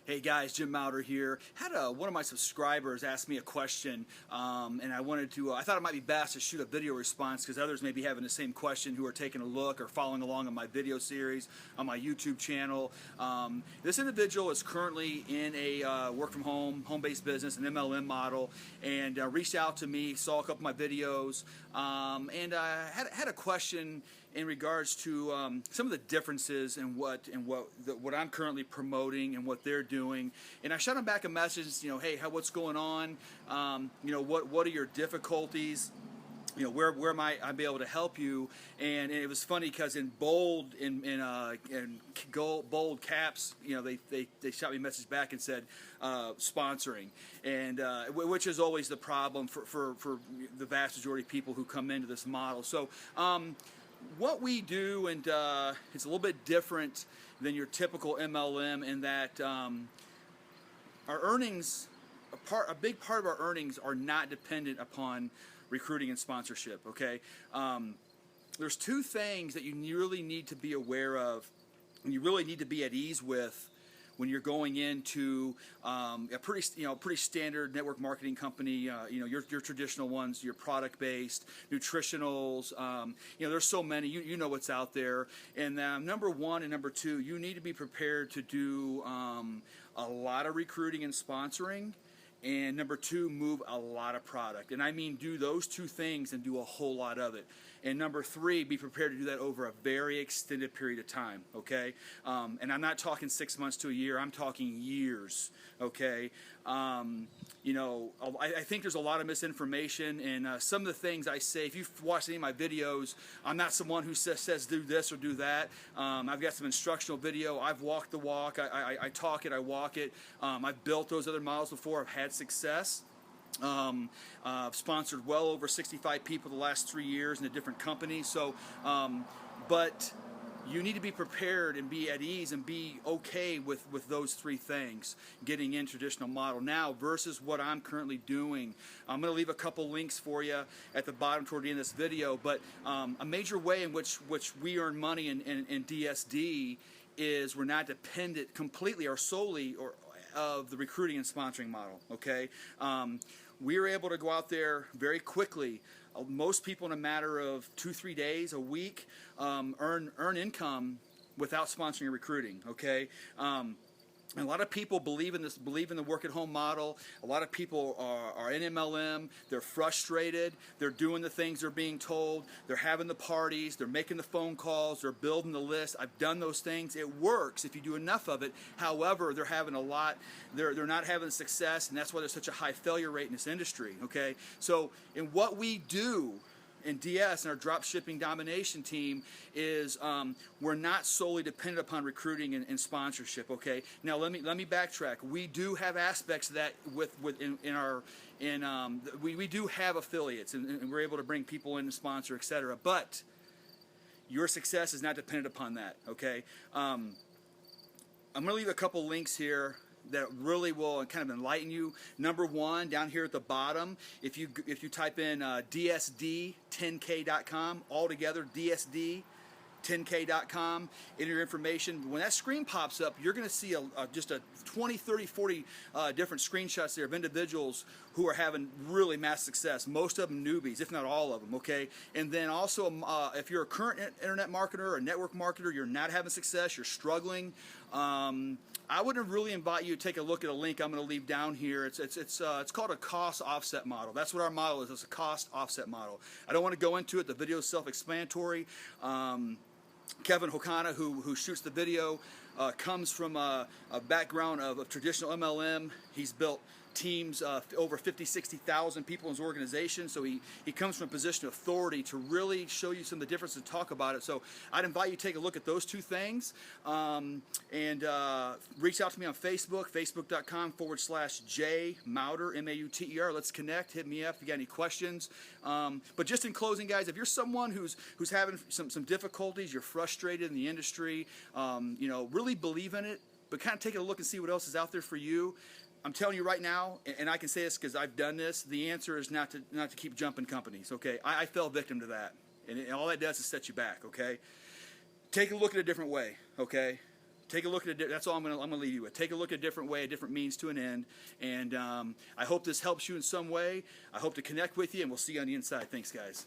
Hey guys, Jim Mouter here. Had one of my subscribers ask me a question, and I wanted to. I thought it might be best to shoot a video response because others may be having the same question who are taking a look or following along on my video series on my YouTube channel. This individual is currently in a work from home-based business, an MLM model, and reached out to me, saw a couple of my videos, and had a question in regards to some of the differences in what I'm currently promoting and what they're doing. And I shot him back a message, hey, what's going on? What are your difficulties? Where might I be able to help you? And it was funny because in bold bold caps, they shot me a message back and said sponsoring, and which is always the problem for the vast majority of people who come into this model. So what we do, and it's a little bit different than your typical MLM in that our earnings, a big part of our earnings are not dependent upon recruiting and sponsorship. Okay, there's two things that you really need to be aware of, and you really need to be at ease with when you're going into a pretty standard network marketing company. Your traditional ones, your product based, nutritionals. There's so many. You know what's out there. And number one and number two, you need to be prepared to do a lot of recruiting and sponsoring. And number two, move a lot of product. And I mean do those two things and do a whole lot of it. And number three, be prepared to do that over a very extended period of time, okay? And I'm not talking 6 months to a year, I'm talking years, okay? I think there's a lot of misinformation, and some of the things I say, if you've watched any of my videos, I'm not someone who says do this or do that. I've got some instructional video. I've walked the walk. I talk it, I walk it. I've built those other models before. I've had success. I've sponsored well over 65 people the last 3 years in a different companies. So, but you need to be prepared and be at ease and be okay with those three things, getting in traditional model now versus what I'm currently doing. I'm going to leave a couple links for you at the bottom toward the end of this video, but a major way in which we earn money in DSD is we're not dependent completely or solely of the recruiting and sponsoring model, okay? We are able to go out there very quickly. Most people in a matter of 2-3 days, a week, earn income without sponsoring or recruiting, okay? And a lot of people believe in the work-at-home model. A lot of people are in MLM. They're frustrated. They're doing the things they're being told. They're having the parties. They're making the phone calls. They're building the list. I've done those things. It works if you do enough of it. However, they're having a lot. They're not having success, and that's why there's such a high failure rate in this industry. Okay, so in what we do in DS and our drop shipping domination team is we're not solely dependent upon recruiting and sponsorship. Okay, now let me backtrack. We do have aspects of that we do have affiliates, and we're able to bring people in and sponsor, etc. But your success is not dependent upon that. Okay, I'm going to leave a couple links here that really will kind of enlighten you. Number one, down here at the bottom, if you type in dsd10k.com, all together, dsd10k.com, enter your information. When that screen pops up, you're going to see just 20, 30, 40 different screenshots there of individuals who are having really mass success. Most of them newbies, if not all of them, okay? And then also, if you're a current internet marketer or network marketer, you're not having success, you're struggling, I would really invite you to take a look at a link I'm going to leave down here. It's called a cost offset model. That's what our model is. It's a cost offset model. I don't want to go into it. The video is self-explanatory. Kevin Hokana, who shoots the video, comes from a background of traditional MLM. He's built teams, over 50, 60,000 people in his organization, so he comes from a position of authority to really show you some of the differences and talk about it. So I'd invite you to take a look at those two things, and reach out to me on Facebook, facebook.com/jmouter, M-A-U-T-E-R. Let's connect. Hit me up if you got any questions. But just in closing, guys, if you're someone who's having some difficulties, you're frustrated in the industry, really believe in it, but kind of take a look and see what else is out there for you. I'm telling you right now, and I can say this because I've done this, the answer is not to keep jumping companies, okay? I fell victim to that, and all that does is set you back, okay? Take a look at a different way, okay? take a look at it. That's all I'm gonna leave you with. Take a look at a different way, a different means to an end. And I hope this helps you in some way. I hope to connect with you, and we'll see you on the inside. Thanks, guys.